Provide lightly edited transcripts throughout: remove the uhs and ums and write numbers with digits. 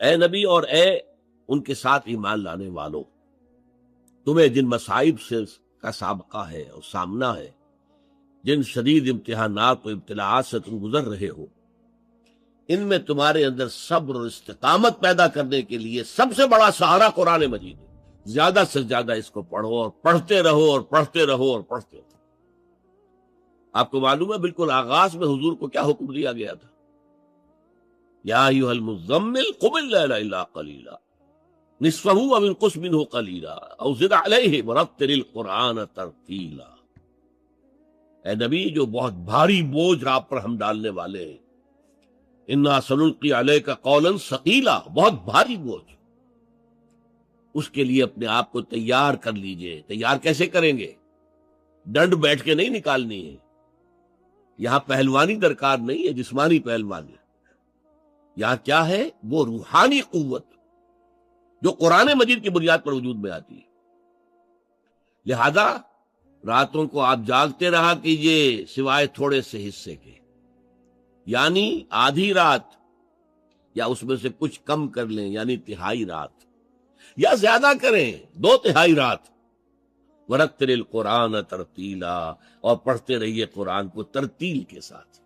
اے نبی اور اے ان کے ساتھ ایمان لانے والوں، تمہیں جن مصائب سے کا سابقہ ہے اور سامنا ہے، جن شدید امتحانات و ابتلاعات سے تم گزر رہے ہو، ان میں تمہارے اندر صبر اور استقامت پیدا کرنے کے لیے سب سے بڑا سہارا قرآن مجید ہے۔ زیادہ سے زیادہ اس کو پڑھو اور پڑھتے رہو اور پڑھتے رہو اور پڑھتے رہو۔ آپ کو معلوم ہے بالکل آغاز میں حضور کو کیا حکم دیا گیا تھا؟ یا ایھا المزمل قم اللیل الا قلیلا نصفہ او انقص منہ قلیلا او زد علیہ ورتل القرآن ترتیلا۔ اے نبی، جو بہت بھاری بوجھ آپ پر ہم ڈالنے والے ہیں، انا سنلقی علیک قولا ثقیلا، بہت بھاری بوجھ، اس کے لیے اپنے آپ کو تیار کر لیجئے۔ تیار کیسے کریں گے؟ ڈنڈ بیٹھ کے نہیں نکالنی ہے، یہاں پہلوانی درکار نہیں ہے، جسمانی پہلوانی۔ یہاں کیا ہے؟ وہ روحانی قوت جو قرآن مجید کی بنیاد پر وجود میں آتی ہے۔ لہذا راتوں کو آپ جاگتے رہا کیجئے سوائے تھوڑے سے حصے کے، یعنی آدھی رات، یا اس میں سے کچھ کم کر لیں یعنی تہائی رات، یا زیادہ کریں 2/3 رات۔ ورتل القرآن ترتیلا، اور پڑھتے رہیے قرآن کو ترتیل کے ساتھ،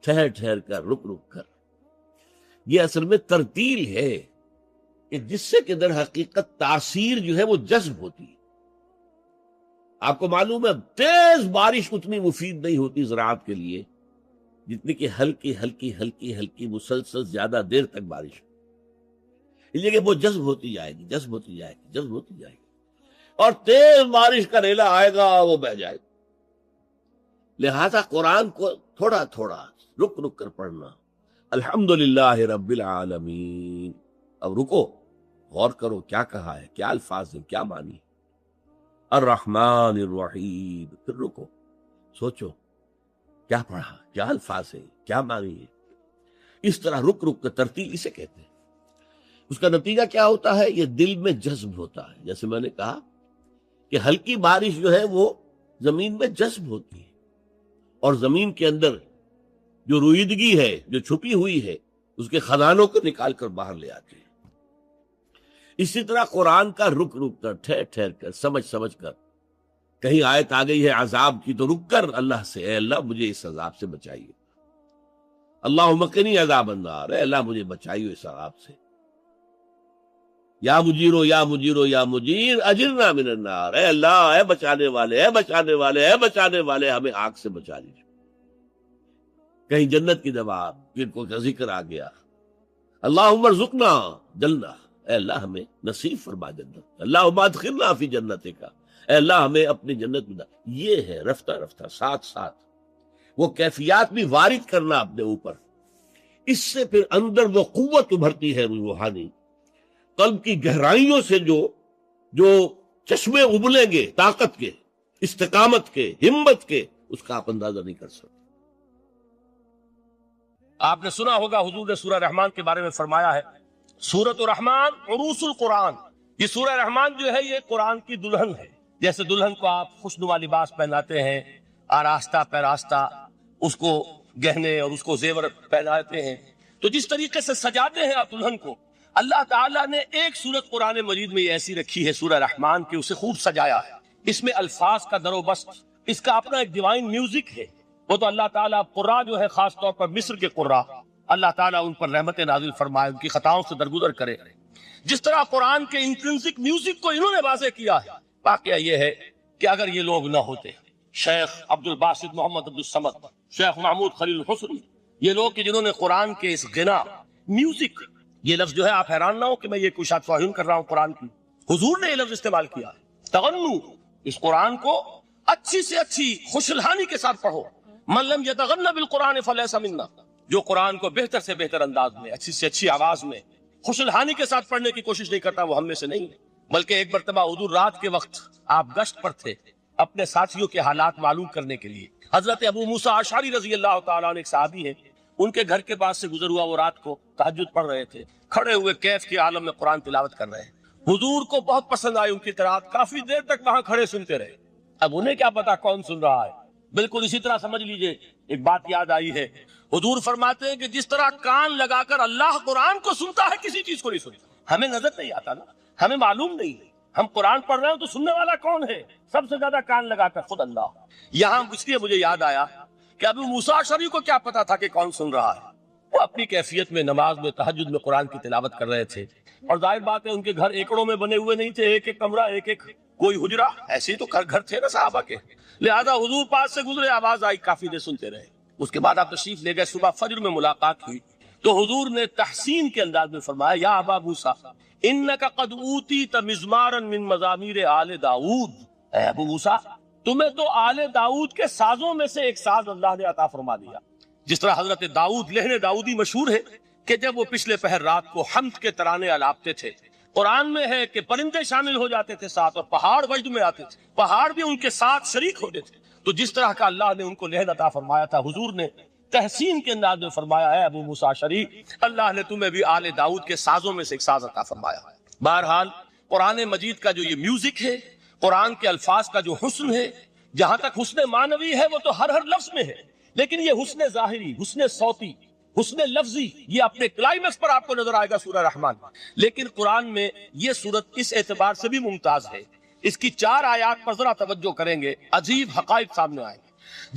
ٹھہر ٹھہر کر، رک رک کر۔ یہ اصل میں ترتیل ہے کہ جس سے کہ در حقیقت تاثیر جو ہے وہ جذب ہوتی ہے۔ آپ کو معلوم ہے تیز بارش اتنی مفید نہیں ہوتی زراعت کے لیے جتنی کہ ہلکی ہلکی ہلکی ہلکی مسلسل زیادہ دیر تک بارش، اس لیے کہ وہ جذب ہوتی جائے گی، جذب ہوتی جائے گی، جذب ہوتی جائے گی، اور تیز بارش کا ریلا آئے گا وہ بہ جائے گا۔ لہذا قرآن کو تھوڑا تھوڑا رک رک کر پڑھنا۔ الحمدللہ رب العالمین۔ اب رکو، غور کرو کیا کہا ہے، کیا الفاظ ہیں، کیا معنی ہے۔ الرحمن الرحیم، پھر رکو، سوچو کیا پڑھا، کیا الفاظ ہیں، کیا معنی ہے۔ اس طرح رک رک کر ترتیل اسے کہتے ہیں۔ اس کا نتیجہ کیا ہوتا ہے؟ یہ دل میں جذب ہوتا ہے۔ جیسے میں نے کہا کہ ہلکی بارش جو ہے وہ زمین میں جذب ہوتی ہے، اور زمین کے اندر جو رویدگی ہے، جو چھپی ہوئی ہے، اس کے خزانوں کو نکال کر باہر لے آتی ہے۔ اسی طرح قرآن کا رک رک کر، ٹھہر ٹھہر کر، سمجھ سمجھ کر، کہیں آیت آ گئی ہے عذاب کی تو رک کر اللہ سے، اے اللہ مجھے اس عذاب سے بچائیے، اللہم قنی عذاب النار، اے اللہ مجھے بچائیے اس عذاب سے، یا مجیرو یا مجیرو یا مجیر اجرنا من النار، اے اللہ، اے بچانے والے، اے بچانے والے، اے بچانے والے، ہمیں آگ سے بچا لیجیے۔ کہیں جنت کی دعا، پھر کو کا ذکر آ گیا، اللہم ارزقنا جنہ، اے اللہ ہمیں نصیب فرما جنت، اللہم ادخلنا فی جنتک، اے اللہ ہمیں اپنی جنت میں ڈال۔ یہ ہے رفتہ رفتہ ساتھ ساتھ وہ کیفیات بھی وارد کرنا اپنے اوپر، اس سے پھر اندر وہ قوت ابھرتی ہے روحانی، قلب کی گہرائیوں سے جو چشمے ابلیں گے طاقت کے، استقامت کے، ہمت کے، اس کا آپ اندازہ نہیں کر سکتے۔ آپ نے سنا ہوگا حضور نے سورہ رحمان کے بارے میں فرمایا ہے، سورۃ الرحمان عروس القرآن، یہ سورہ رحمان جو ہے یہ قرآن کی دلہن ہے۔ جیسے دلہن کو آپ خوشنما لباس پہناتے ہیں، آراستہ پیراستہ اس کو گہنے اور اس کو زیور پہناتے ہیں، تو جس طریقے سے سجاتے ہیں آپ دلہن کو، اللہ تعالیٰ نے ایک سورت قرآن مجید میں یہ ایسی رکھی ہے سورہ رحمان کی، اسے خوب سجایا ہے۔ اس میں الفاظ کا در و بست، اس کا اپنا ایک ڈیوائن میوزک ہے۔ وہ تو اللہ تعالیٰ قراء جو ہے، خاص طور پر مصر کے قراء، اللہ تعالیٰ ان پر رحمت نازل فرمائے، ان کی خطاؤں سے درگزر کرے۔ جس طرح قرآن کے انٹرنسک میوزک کو انہوں نے واضح کیا ہے۔ واقعہ یہ ہے کہ اگر یہ لوگ نہ ہوتے، شیخ عبد الباسط محمد عبد الصمد، شیخ محمود خلیل الحسنی، یہ لوگ کہ جنہوں نے قرآن کے اس غنا، میوزک، یہ لفظ جو ہے آپ حیران نہ ہو کہ میں یہ کوئی توہین کر رہا ہوں قرآن کی، حضور نے یہ لفظ استعمال کیا ہے، تغنو، اس قرآن کو اچھی سے اچھی خوشلہانی کے ساتھ پڑھو۔ من لم یتغن بالقرآن فلیس منا، جو قرآن کو بہتر سے بہتر انداز میں، اچھی سے اچھی آواز میں، خوشلہانی کے ساتھ پڑھنے کی کوشش نہیں کرتا، وہ ہم میں سے نہیں ہے۔ بلکہ ایک مرتبہ حضور رات کے وقت آپ گشت پر تھے اپنے ساتھیوں کے حالات معلوم کرنے کے لیے۔ حضرت ابو موسیٰ اشعری رضی اللہ تعالیٰ عنہ ایک صحابی ہیں، ان کے گھر کے پاس سے گزر ہوا، وہ رات کو تہجد پڑھ رہے تھے، کھڑے ہوئے کیف کے عالم میں قرآن تلاوت کر رہے ہیں۔ حضور کو بہت پسند آئی ان کی قرات، کافی دیر تک وہاں کھڑے سنتے رہے۔ اب انہیں کیا پتا کون سن رہا ہے، بالکل اسی طرح سمجھ لیجئے ایک بات یاد آئی ہے، حضور فرماتے ہیں کہ جس طرح کان لگا کر اللہ قرآن کو سنتا ہے کسی چیز کو نہیں سنتا۔ ہمیں نظر نہیں آتا نا، ہمیں معلوم نہیں ہے، ہم قرآن پڑھ رہے ہیں تو سننے والا کون ہے؟ سب سے زیادہ کان لگا کر خود اللہ۔ یہاں اس لیے مجھے یاد آیا کہ ابو موسیٰ اشعری کو کیا پتا تھا کہ کون سن رہا ہے؟ وہ اپنی کیفیت میں نماز میں تہجد میں قرآن کی تلاوت کر رہے تھے، اور ظاہر بات ہے ان کے گھر ایکڑوں میں بنے ہوئے نہیں تھے، ایک ایک کمرہ، ایک ایک کوئی حجرہ، ایسے ہی تو گھر تھے نا صحابہ کے، لہذا حضور پاس سے گزرے، آواز آئی، کافی دیر سنتے رہے۔ اس کے بعد آپ تشریف لے گئے، صبح فجر میں ملاقات ہوئی تو حضور نے تحسین کے انداز میں فرمایا، یا ابا موسیٰ انک قد اوتیت مزمارا من مزامیر آل داؤد، اے ابو موسیٰ تمہیں تو آل داؤد کے سازوں میں سے ایک ساز اللہ نے عطا فرما دیا۔ جس طرح حضرت داؤد، لہن داؤدی مشہور ہے کہ جب وہ پچھلے پہر رات کو حمد کے ترانے الاپتے تھے، قرآن میں ہے کہ پرندے شامل ہو جاتے تھے ساتھ، اور پہاڑ وجد میں آتے تھے، پہاڑ بھی ان کے ساتھ شریک ہوتے تھے۔ تو جس طرح کا اللہ نے ان کو لہن عطا فرمایا تھا، حضور نے تحسین کے انداز میں فرمایا، ہے ابو موسیٰ اشعری اللہ نے تمہیں بھی آل داؤد کے سازوں میں سے ایک ساز عطا فرمایا۔ بہرحال قرآن مجید کا جو یہ میوزک ہے، قرآن کے الفاظ کا جو حسن ہے، جہاں تک حسن معنوی ہے وہ تو ہر لفظ میں ہے، لیکن یہ حسن ظاہری، حسن صوتی، حسن لفظی، یہ اپنے کلائمیکس پر آپ کو نظر آئے گا سورہ رحمان۔ لیکن قرآن میں یہ سورت اس اعتبار سے بھی ممتاز ہے، اس کی 4 آیات پر ذرا توجہ کریں گے، عجیب حقائق سامنے آئیں گے۔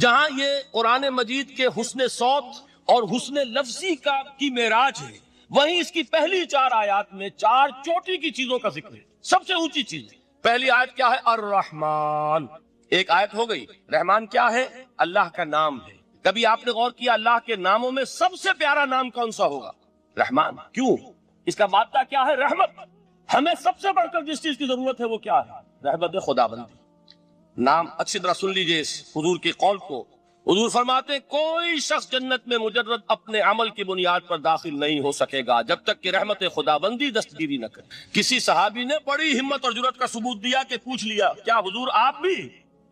جہاں یہ قرآن مجید کے حسن صوت اور حسن لفظی کی معراج ہے، وہیں اس کی پہلی 4 آیات میں 4 چوٹی کی چیزوں کا ذکر ہے، سب سے اونچی چیز۔ پہلی آیت کیا ہے؟ الرحمن، ایک آیت ہو گئی۔ رحمان کیا ہے؟ اللہ کا نام ہے۔ کبھی آپ نے غور کیا اللہ کے ناموں میں سب سے پیارا نام کون سا ہوگا؟ رحمان۔ کیوں؟ اس کا مادہ کیا ہے؟ رحمت۔ ہمیں سب سے بڑھ کر جس چیز کی ضرورت ہے وہ کیا ہے؟ رحمت خداوندی۔ نام اچھی طرح سن لیجئے اس حضور کے قول کو۔ حضور فرماتے ہیں کوئی شخص جنت میں مجرد اپنے عمل کی بنیاد پر داخل نہیں ہو سکے گا جب تک کہ رحمت خداوندی دستگیری نہ کرے۔ کسی صحابی نے بڑی ہمت اور جرأت کا ثبوت دیا کہ پوچھ لیا، کیا حضور آپ بھی؟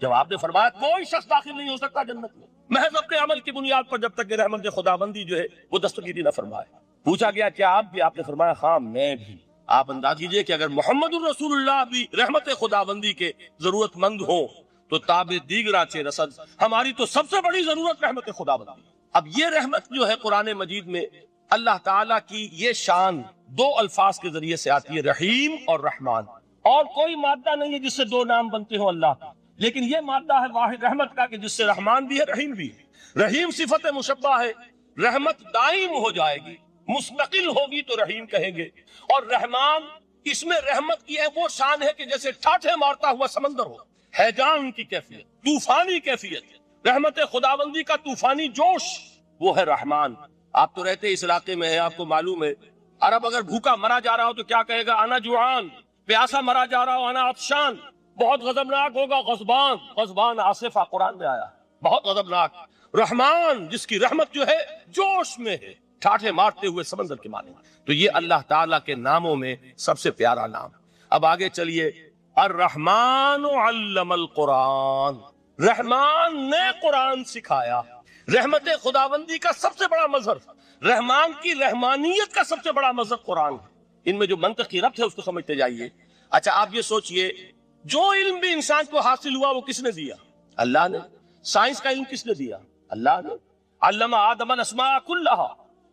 جب آپ نے فرمایا کوئی شخص داخل نہیں ہو سکتا جنت میں محض اپنے عمل کی بنیاد پر جب تک کہ رحمت خداوندی جو ہے وہ دستگیری نہ فرمائے۔ پوچھا گیا کیا آپ بھی؟ آپ نے فرمایا ہاں میں بھی۔ آپ انداز کیجئے کہ اگر محمد الرسول اللہ بھی رحمت خداوندی کے ضرورت مند ہوں تو تابع دیگراں چہ رسد، ہماری تو سب سے بڑی ضرورت رحمت خداوندی۔ اب یہ رحمت جو ہے قرآن مجید میں اللہ تعالیٰ کی یہ شان 2 الفاظ کے ذریعے سے آتی ہے، رحیم اور رحمان، اور کوئی مادہ نہیں ہے جس سے 2 نام بنتے ہوں اللہ کا، لیکن یہ مادہ ہے واحد رحمت کا کہ جس سے رحمان بھی ہے رحیم بھی ہے۔ رحیم صفت مشبہ ہے، رحمت دائم ہو جائے گی، مستقل ہوگی تو رحیم کہیں گے، اور رحمان اس میں رحمت کی ہے وہ شان ہے کہ جیسے ٹھاٹھے مارتا ہوا سمندر ہو، ہیجان کی کیفیت، طوفانی کیفیت، رحمت خداوندی کا طوفانی جوش، وہ ہے رحمان۔ آپ تو رہتے اس علاقے میں ہیں، آپ کو معلوم ہے عرب اگر بھوکا مرا جا رہا ہو تو کیا کہے گا؟ انا جوعان۔ پیاسا مرا جا رہا ہو انا عطشان۔ بہت غضبناک ہوگا غضبان، غضبان آصفہ قرآن میں آیا، بہت غضبناک۔ رحمان جس کی رحمت جو ہے جوش میں ہے، ٹھاٹھے مارتے ہوئے سمندر کے معنی۔ تو یہ اللہ تعالیٰ کے ناموں میں سب سے پیارا نام۔ اب آگے چلیے، الرحمن علم القرآن، رحمان نے قرآن سکھایا۔ رحمت خداوندی کا سب سے بڑا مظہر، رحمان کی رحمانیت کا سب سے بڑا مظہر قرآن ہے۔ ان میں جو منطقی ربط ہے اس کو سمجھتے جائیے۔ اچھا آپ یہ سوچئے، جو علم بھی انسان کو حاصل ہوا وہ کس نے دیا؟ اللہ نے۔ سائنس کا علم کس نے دیا؟ اللہ نے۔ علم آدم الاسماء کلھا،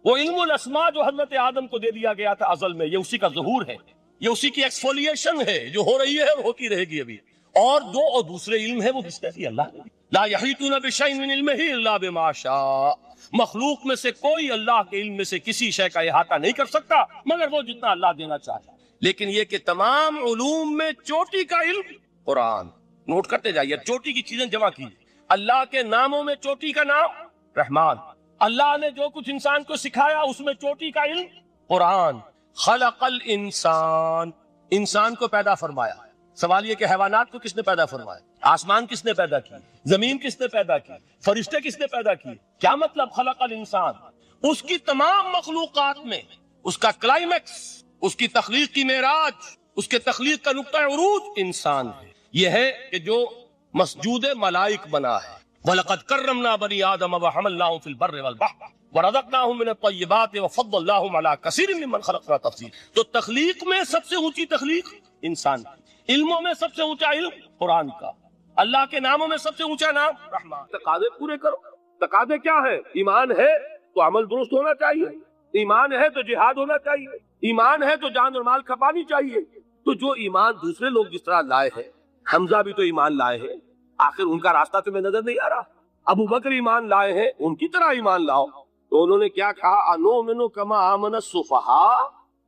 وہ علم الاسماء جو حضرت آدم کو دے دیا گیا تھا ازل میں، یہ اسی کا ظہور ہے، یہ اسی کی ایکسفولیشن ہے جو ہو رہی ہے اور ہوتی رہے گی ابھی۔ اور دوسرے علم ہے وہ کس نے دیا؟ اللہ نے۔ لا یحیطون بشیء من علمہ الا بما شاء، مخلوق میں سے کوئی اللہ کے علم میں سے کسی شے کا احاطہ نہیں کر سکتا مگر وہ جتنا اللہ دینا چاہے۔ لیکن یہ کہ تمام علوم میں چوٹی کا علم قرآن، نوٹ کرتے جائیے، چوٹی کی چیزیں جمع کیجیے۔ اللہ کے ناموں میں چوٹی کا نام رحمان، اللہ نے جو کچھ انسان کو سکھایا اس میں چوٹی کا علم قرآن۔ خلق الانسان، انسان کو پیدا فرمایا۔ سوال یہ کہ حیوانات کو کس نے پیدا فرمایا؟ آسمان کس نے پیدا کی؟ زمین کس نے پیدا کی؟ فرشتے کس نے پیدا کی؟ کیا مطلب خلق الانسان؟ اس کی تمام مخلوقات میں اس کا کلائمیکس، اس کی تخلیق کی معراج، اس کے تخلیق کا نقطہ عروج انسان ہے۔ یہ ہے کہ جو مسجود ملائک بنا ہے۔ وَلَقَدْ كَرَّمْنَا بَنِي آدَمَ وَحَمَلْنَاهُمْ فِي الْبَرِّ وَالْبَحْرِ وَرَزَقْنَاهُمْ مِنَ الطَّيِّبَاتِ وَفَضَّلْنَاهُمْ عَلَى كَثِيرٍ مِّمَّنْ خَلَقْنَا تَفْضِيلًا۔ تو تخلیق میں سب سے اونچی تخلیق انسان کی، علموں میں سب سے اونچا علم قرآن کا، اللہ کے ناموں میں سب سے اونچا نام رحمان. تقاضے پورے کرو. تقاضے کیا ہے؟ ایمان ہے تو عمل درست ہونا چاہیے، ایمان ہے تو جہاد ہونا چاہیے، ایمان ہے تو جان اور مال کھپانی چاہیے. تو جو ایمان دوسرے لوگ جس طرح لائے ہیں، حمزہ بھی تو ایمان لائے ہیں، آخر ان کا راستہ تمہیں نظر نہیں آ رہا؟ ابو بکر ایمان لائے ہیں، ان کی طرح ایمان لاؤ. تو انہوں نے کیا کہا؟ انؤمن کما آمن السفہاء،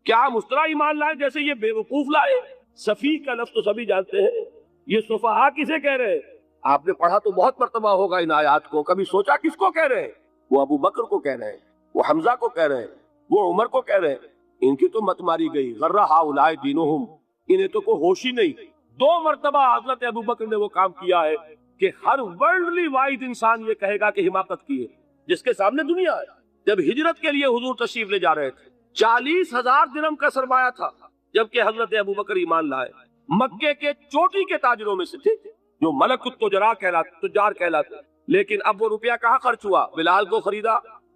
کیا ہم اس طرح ایمان لائے جیسے یہ بے وقوف لائے؟ سفیہ کا لفظ تو سبھی جانتے ہیں، یہ سفہاء کسے کہہ رہے ہیں؟ آپ نے پڑھا تو بہت مرتبہ ہوگا ان آیات کو، کبھی سوچا کس کو کہہ رہے ہیں؟ وہ ابو بکر کو کہہ رہے ہیں، وہ حمزہ کو کہہ رہے ہیں، وہ عمر کو کہہ رہے ہیں. ان کی تو مت ماری گئی، غرہ ہؤلاء دینہم، انہیں تو کوئی ہوش ہی نہیں. 2 مرتبہ حضرت ابو بکر نے وہ کام کیا ہے کہ ہر ورلڈلی وائڈ انسان یہ کہے گا کہ حماقت کی ہے جس کے سامنے دنیا ہے. جب ہجرت کے لیے حضور تشریف لے جا رہے تھے، 40,000 درہم کا سرمایہ تھا، جبکہ حضرت ابو بکر ایمان لائے. مکے کے چوٹی کے تاجروں میں سے تھے جو ملک التجار کہلاتے. لیکن اب وہ روپیہ کہاں خرچ ہوا؟ بلال کو خریدا،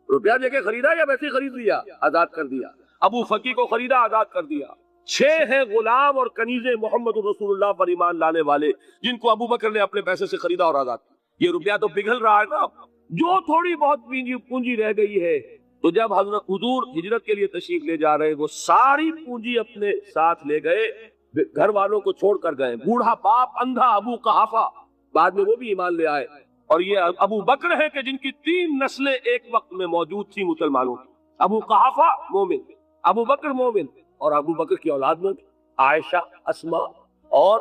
روپیہ دے کے خریدا یا ویسے خرید لیا؟ آزاد کر دیا. ابو فقی کو خریدا، آزاد کر دیا. 6 ہیں غلام اور کنیزیں محمد رسول اللہ پر ایمان لانے والے جن کو ابو بکر نے اپنے پیسے سے خریدا اور آزاد کیا. یہ روپیہ تو پگھل رہا ہے نا، جو تھوڑی بہت پونجی رہ گئی ہے. تو جب حضرت حضور ہجرت کے لیے تشریف لے جا رہے، وہ ساری پونجی اپنے ساتھ لے گئے، گھر والوں کو چھوڑ کر گئے. بوڑھا باپ، اندھا ابو قحافہ، بعد میں وہ بھی ایمان لے آئے. اور یہ ابو بکر ہے کہ جن کی 3 نسلیں ایک وقت میں موجود تھی مسلمانوں کی. ابو قحافہ مومن، ابو بکر مومن، اور ابو بکر کی اولاد میں عائشہ، اسما اور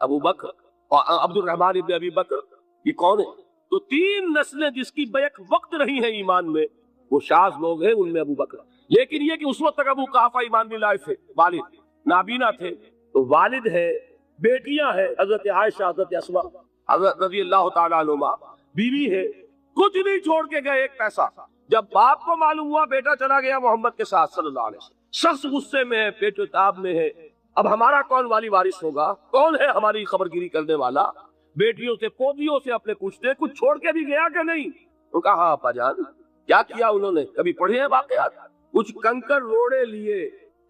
ابو بکر اور عبد الرحمن ابن ابی بکر. یہ کون ہے؟ تو 3 نسلیں جس کی بیک وقت رہی ہیں ایمان میں، وہ شاذ لوگ ہیں، ان میں ابو بکر. لیکن یہ کہ اس وقت تک ابو قحافہ ایمان نہیں لائے تھے، والد نابینا تھے. تو والد ہے، بیٹیاں ہیں، حضرت عائشہ، حضرت اسما، حضرت رضی اللہ تعالیٰ عنہما، بیوی ہے، کچھ نہیں چھوڑ کے گئے ایک پیسہ. جب باپ کو معلوم ہوا بیٹا چلا گیا محمد کے ساتھ صلی اللہ علیہ وسلم، شخص غصے میں ہے، پیٹ و تاب میں ہے. اب ہمارا کون والی وارث ہوگا؟ کون ہے ہماری خبر گیری کرنے والا؟ بیٹیوں سے، پوتیوں سے اپنے پوچھتے کچھ چھوڑ کے بھی گیا کہ نہیں؟ ان کا ہاں ابا جان. کیا کیا انہوں نے؟ کبھی پڑھے ہیں واقعات؟ کچھ کنکر روڑے لیے،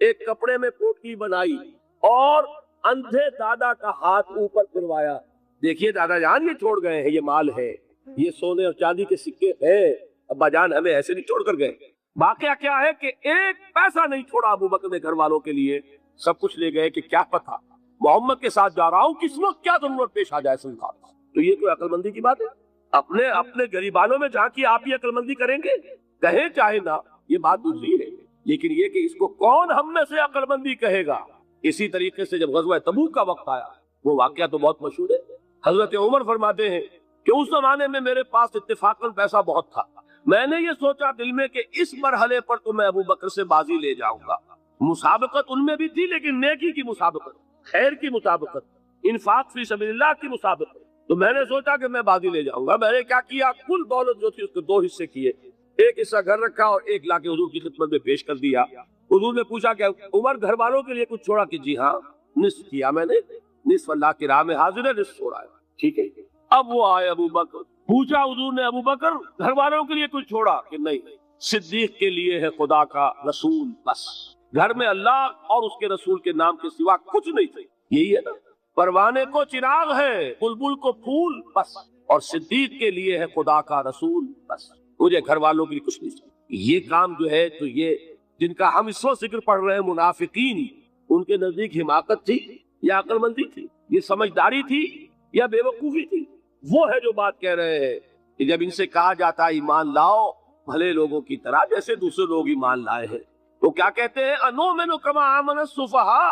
ایک کپڑے میں پوٹلی بنائی اور اندھے دادا کا ہاتھ اوپر کروایا. دیکھیے دادا جان، یہ چھوڑ گئے ہیں، یہ مال ہے، یہ سونے اور چاندی کے سکے ہیں، ابا جان ہمیں ایسے نہیں چھوڑ کر گئے. واقعہ کیا ہے کہ ایک پیسہ نہیں چھوڑا ابو بکر نے گھر والوں کے لیے، سب کچھ لے گئے کہ کیا پتہ محمد کے ساتھ جا رہا ہوں، کس وقت کیا ضرورت پیش آ جائے سرکار. تو یہ کوئی عقل مندی کی بات ہے؟ اپنے غریبانوں میں جا کے آپ یہ عقل مندی کریں گے؟ کہیں چاہے نہ، یہ بات دوسری ہے. لیکن یہ کہ اس کو کون ہم میں سے عقل مندی کہے گا؟ اسی طریقے سے جب غزوہ تبوک کا وقت آیا، وہ واقعہ تو بہت مشہور ہے. حضرت عمر فرماتے ہیں کہ اس زمانے میں میرے پاس اتفاقاً پیسہ بہت تھا. میں نے یہ سوچا دل میں کہ اس مرحلے پر تو میں ابو بکر سے بازی لے جاؤں گا. مسابقت ان میں بھی تھی، لیکن نیکی کی مسابقت، خیر کی مسابقت، انفاق فی سبیل اللہ کی مسابقت. تو میں نے سوچا کہ میں بازی لے جاؤں گا. میں نے کیا کیا؟ کل دولت جو تھی اس کے 2 حصے کیے. ایک حصہ گھر رکھا اور ایک لا کے حضور کی خدمت میں پیش کر دیا. حضور نے پوچھا کہ عمر گھر والوں کے لیے کچھ چھوڑا؟ کہ جی ہاں، نصف کیا میں نے، نصف اللہ کی راہ میں حاضر ہے، نصف چھوڑا ہے. ٹھیک ہے. اب وہ آئے ابو بکر، پوچھا حضور نے ابو بکر گھر والوں کے لیے کچھ چھوڑا؟ کہ نہیں. صدیق کے لیے ہے خدا کا رسول، بس. گھر میں اللہ اور اس کے رسول کے نام کے سوا کچھ نہیں تھے. یہی ہے نا، پروانے کو چراغ ہے، بلبل کو پھول، بس. اور صدیق کے لیے ہے خدا کا رسول، بس. مجھے گھر والوں کے لیے کچھ نہیں تھا. یہ کام جو ہے، تو یہ جن کا ہم اس وقت ذکر پڑھ رہے ہیں منافقین، ان کے نزدیک حماقت تھی یا عقل مندی تھی؟ یہ سمجھداری تھی یا بے وقوفی تھی؟ وہ ہے جو بات کہہ رہے ہیں کہ جب ان سے کہا جاتا ہے ایمان لاؤ بھلے لوگوں کی طرح جیسے دوسرے لوگ ایمان لائے ہیں، تو کیا کہتے ہیں؟ انؤمن کما آمن السفہاء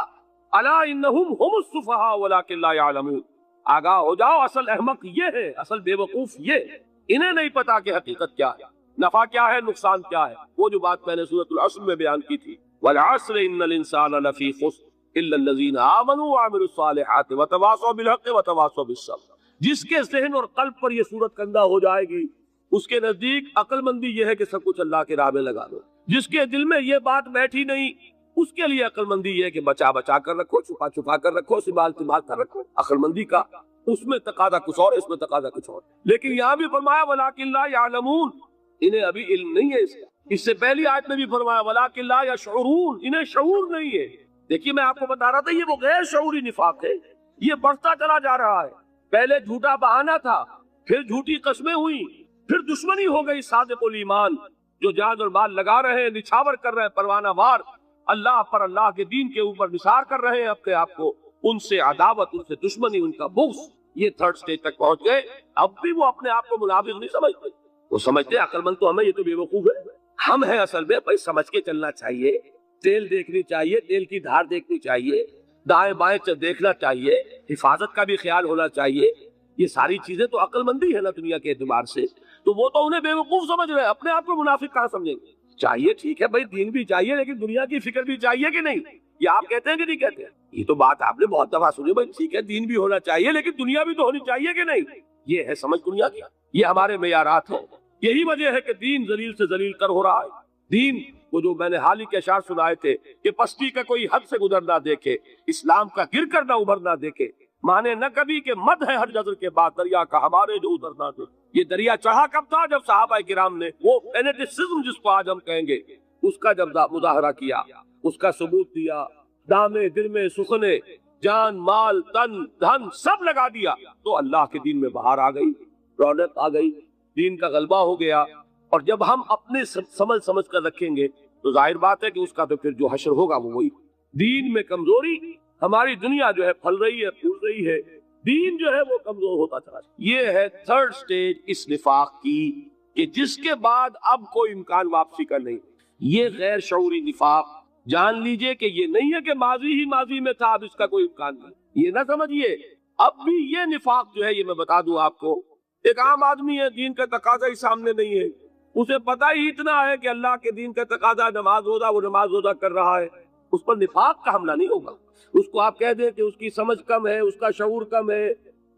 الا انہم هم السفہاء ولکن لا یعلمون. آگاہ ہو جاؤ، اصل احمق یہ ہے، اصل بے وقوف یہ، انہیں نہیں پتا کہ حقیقت کیا ہے، نفع کیا ہے، نقصان کیا ہے. وہ جو بات میں نے سورۃ العصر میں بیان کی تھی، والعصر ان الانسان لفی خسر الا الذین آمنوا وعملوا الصالحات وتواصوا بالحق وتواصوا بالصبر. جس کے ذہن اور قلب پر یہ صورت کندہ ہو جائے گی، اس کے نزدیک عقل مندی یہ ہے کہ سب کچھ اللہ کے راہ میں لگا دو. جس کے دل میں یہ بات بیٹھی نہیں، اس کے لیے عقل مندی یہ ہے کہ بچا بچا کر رکھو، چھپا چھپا کر رکھو، سنبھال سنبھال کر رکھو. عقل مندی کا اس میں تقاضا کچھ اور، اس میں تقاضا کچھ اور. لیکن یہاں بھی فرمایا وَلَٰكِن لَا يَعْلَمُونَ، انہیں ابھی علم نہیں ہے اس کا. اس سے پہلی آیت میں بھی فرمایا وَلَٰكِن لَا يَشْعُرُونَ، انہیں شعور نہیں ہے. دیکھیے میں آپ کو بتا رہا تھا، یہ وہ غیر شعوری نفاق ہے، یہ بڑھتا چلا جا رہا ہے. پہلے جھوٹا بہانہ تھا، پھر جھوٹی قسمیں ہوئی، پھر دشمنی ہو گئی صادق الایمان، جو جان اور مال لگا رہے ہیں، نچھاور کر رہے ہیں پروانہ وار، اللہ پر، اللہ کے دین کے اوپر نثار کر رہے ہیں اپنے آپ کو، ان سے عداوت، ان سے دشمنی، ان کا بغض، یہ تھرڈ سٹیج تک پہنچ گئے۔ اب بھی وہ اپنے آپ کو منافق نہیں سمجھتے، وہ سمجھتے ہیں عقل مند تو ہمیں، یہ تو بے وقوف ہے۔ ہم ہیں اصل میں بھائی سمجھ کے چلنا چاہیے، تیل دیکھنی چاہیے، تیل کی دھار دیکھنی چاہیے، دائیں بائیں دیکھنا چاہیے، حفاظت کا بھی خیال ہونا چاہیے، یہ ساری چیزیں تو عقل مندی ہے نا دنیا کے اعتبار سے۔ تو وہ تو انہیں بے وقوف سمجھ رہے ہیں، اپنے آپ کو منافق کہاں سمجھیں گے؟ چاہیے ٹھیک ہے بھائی، دین بھی چاہیے لیکن دنیا کی فکر بھی چاہیے کہ نہیں؟ یہ آپ کہتے ہیں کہ نہیں کہتے ہیں؟ یہ تو بات آپ نے بہت دفعہ سنی بھائی، ٹھیک ہے دین بھی ہونا چاہیے لیکن دنیا بھی تو ہونی چاہیے کہ نہیں؟ یہ ہے سمجھ دنیا کی، یہ ہمارے معیارات ہیں۔ یہی وجہ ہے کہ دین ذلیل سے ذلیل تر ہو رہا ہے۔ دین وہ جو میں نے حال ہی کے اشعار سنائے تھے کہ پستی کا کوئی حد سے گزر نہ دیکھے، اسلام کا گر کر نہ ابھر نہ دیکھے، مانے نہ کبھی کہ مد ہے ہر جزر کے بعد دریا کا ہمارے جو اتر نہ دے۔ یہ دریا چڑھا کب تھا؟ جب صحابہ کرام نے وہ فینیٹسزم جس کو آج ہم کہیں گے، اس کا جب مظاہرہ کیا، اس کا ثبوت دیا، دامے دل میں سخنے، جان مال تن دھن سب لگا دیا، تو اللہ کے دین میں بہار آ گئی، رونق آ گئی، دین کا غلبہ ہو گیا۔ اور جب ہم اپنے سمجھ کر رکھیں گے تو ظاہر بات ہے کہ اس کا تو پھر جو حشر ہوگا وہ وہی۔ دین میں کمزوری، ہماری دنیا جو ہے پھل رہی ہے، پھول رہی ہے، دین جو ہے وہ کمزور ہوتا چلا جائے۔ یہ ہے تھرڈ سٹیج اس نفاق کی، کہ جس کے بعد اب کوئی امکان واپسی کا نہیں۔ یہ غیر شعوری نفاق، جان لیجئے کہ یہ نہیں ہے کہ ماضی ہی ماضی میں تھا اب اس کا کوئی امکان نہیں، یہ نہ سمجھیے۔ اب بھی یہ نفاق جو ہے، یہ میں بتا دوں آپ کو، ایک عام آدمی ہے، دین کا تقاضا ہی سامنے نہیں ہے، اسے پتہ ہی اتنا ہے کہ اللہ کے دین کا تقاضا نماز روزہ، وہ نماز روزہ کر رہا ہے، اس پر نفاق کا حملہ نہیں ہوگا۔ اس کو آپ کہہ دیں کہ اس کی سمجھ کم ہے، اس کا شعور کم ہے،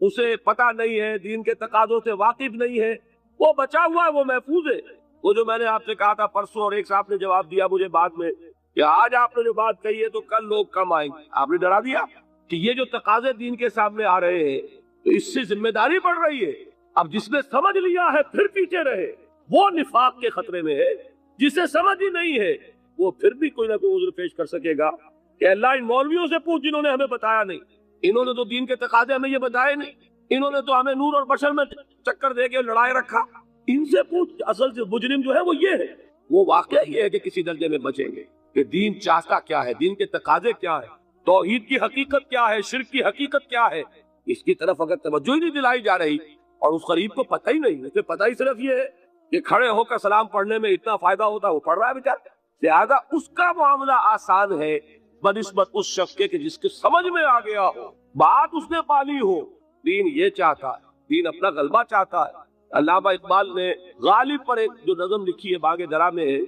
اسے پتہ نہیں ہے، دین کے تقاضوں سے واقف نہیں ہے، وہ بچا ہوا ہے، وہ محفوظ ہے۔ وہ جو میں نے آپ سے کہا تھا پرسوں، اور ایک صاحب نے جواب دیا مجھے بعد میں کہ آج آپ نے جو بات کہی ہے تو کل لوگ کم آئیں گے، آپ نے ڈرا دیا کہ یہ جو تقاضے دین کے سامنے آ رہے ہیں تو اس سے ذمہ داری بڑھ رہی ہے۔ اب جس نے سمجھ لیا ہے پھر پیچھے رہے، وہ نفاق کے خطرے میں ہے۔ جسے سمجھ ہی نہیں ہے وہ پھر بھی کوئی نہ کوئی عذر پیش کر سکے گا کہ اللہ ان مولویوں سے پوچھ جنہوں نے ہمیں بتایا نہیں، انہوں نے تو دین کے تقاضے ہمیں یہ بتائے نہیں، انہوں نے تو ہمیں نور اور بشر میں چکر دے کے لڑائے رکھا، ان سے پوچھ۔ اصل سے مجرم جو ہے وہ یہ ہے، وہ واقعہ یہ ہے کہ کسی درجے میں بچیں گے کہ دین چاہتا کیا ہے، دین کے تقاضے کیا ہے، توحید کی حقیقت کیا ہے، شرک کی حقیقت کیا ہے، اس کی طرف اگر توجہ ہی نہیں دلائی جا رہی اور اس غریب کو پتہ ہی نہیں، اسے پتہ ہی صرف یہ ہے کہ کھڑے ہو کر سلام پڑھنے میں اتنا فائدہ ہوتا ہے، وہ پڑھ رہا ہے بیچارہ، لہذا اس کا معاملہ آسان ہے بنسبت اس شخص کے کہ جس کے سمجھ میں آ گیا ہو، بات اس نے پالی ہو۔ دین یہ چاہتا ہے، دین اپنا غلبہ چاہتا ہے۔ علامہ اقبال نے غالب پر ایک جو نظم لکھی ہے باغ درا میں ہے،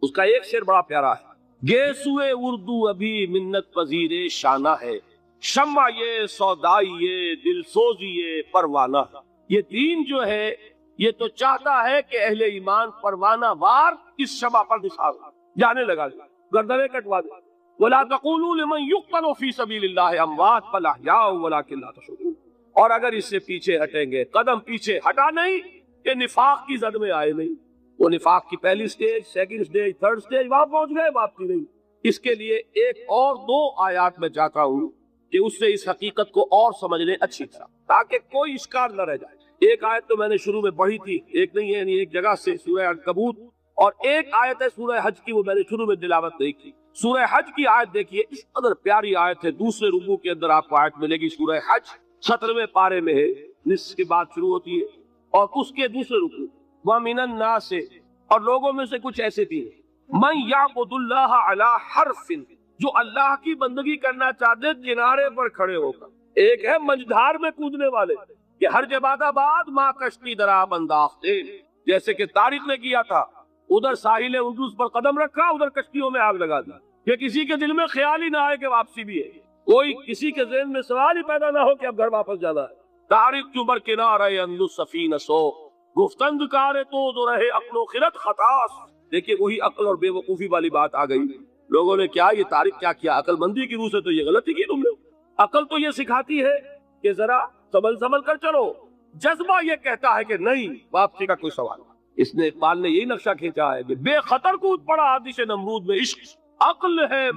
اس کا ایک شعر بڑا پیارا ہے، گیسوئے اردو ابھی منت پذیر شانہ ہے، شمع یہ سودائی یہ دل سوزی یہ پروانہ۔ یہ دین جو ہے یہ تو چاہتا ہے کہ اہل ایمان پروانہ وار اس شمع پر نثار جانے لگا دے، گردنیں کٹوا دے۔ وَلَا تَقُولُوا لِمَنْ يُقْتَلُ فِي سَبِيلِ اللَّهِ أَمْوَاتٌ بَلْ أَحْيَاءٌ وَلَكِنْ لَا تَشْعُرُونَ۔ اور اگر اس سے پیچھے ہٹیں گے، قدم پیچھے ہٹا نہیں کہ نفاق کی زد میں آئے نہیں، وہ نفاق کی پہلی stage, second stage, third stage, وہاں پہنچ گئے، واپسی نہیں۔ اس کے لیے ایک اور دو آیات میں چاہتا ہوں کہ اس سے اس حقیقت کو اور سمجھ لیں اچھی طرح، تاکہ کوئی اشکال نہ رہ جائے۔ ایک آیت تو میں نے شروع میں پڑھی تھی، ایک نہیں ہے یعنی ایک جگہ سے سورہ عنکبوت، اور ایک آیت ہے سورہ حج کی، وہ میں نے شروع میں تلاوت نہیں کی۔ سورہ حج کی آیت دیکھیے، اس قدر پیاری آیت ہے، دوسرے رکوع کے اندر آپ کو آیت ملے گی، سورہ حج 17ویں پارے میں ہے، نصف کے بعد شروع ہوتی ہے، اور اس کے دوسرے رکوع وَمِنَ النَّاسِ، اور لوگوں میں سے کچھ ایسے بھی ہیں، مَن يَعْبُدُ اللَّهَ عَلَى حَرْفٍ، جو اللہ کی بندگی کرنا چاہتے کنارے پر کھڑے ہو کر۔ ایک ہے منجدھار میں کودنے والے کہ ہر جباد آباد ماں کشتی دراب انداختے، جیسے کہ طارق نے کیا تھا، ادھر ساحل اندلس پر قدم رکھا، ادھر کشتیوں میں آگ لگا دی، کہ کسی کے دل میں خیال ہی نہ آئے کہ واپسی بھی ہے، کوئی کسی کے ذہن میں سوال ہی پیدا نہ ہو کہ اب گھر واپس جانا ہے۔ طارق چمر کنارے اندلس سفینہ سو، گفتند کارے تو جو رہے عقل و خرد خطاس۔ دیکھیے وہی عقل اور بے وقوفی والی بات آ گئی، لوگوں نے کیا یہ طارق کیا کیا، عقل مندی کی روح سے تو یہ غلطی کی تم نے۔ عقل تو یہ سکھاتی ہے کہ ذرا سنبھل کر چلو، جذبہ یہ کہتا ہے کہ نہیں، واپسی کا کوئی سوال نہیں۔ اس نے اقبال نے یہی نقشہ کھینچا ہے کہ بے خطر کود پڑا آتش نمرود میں عشق، عقل ہے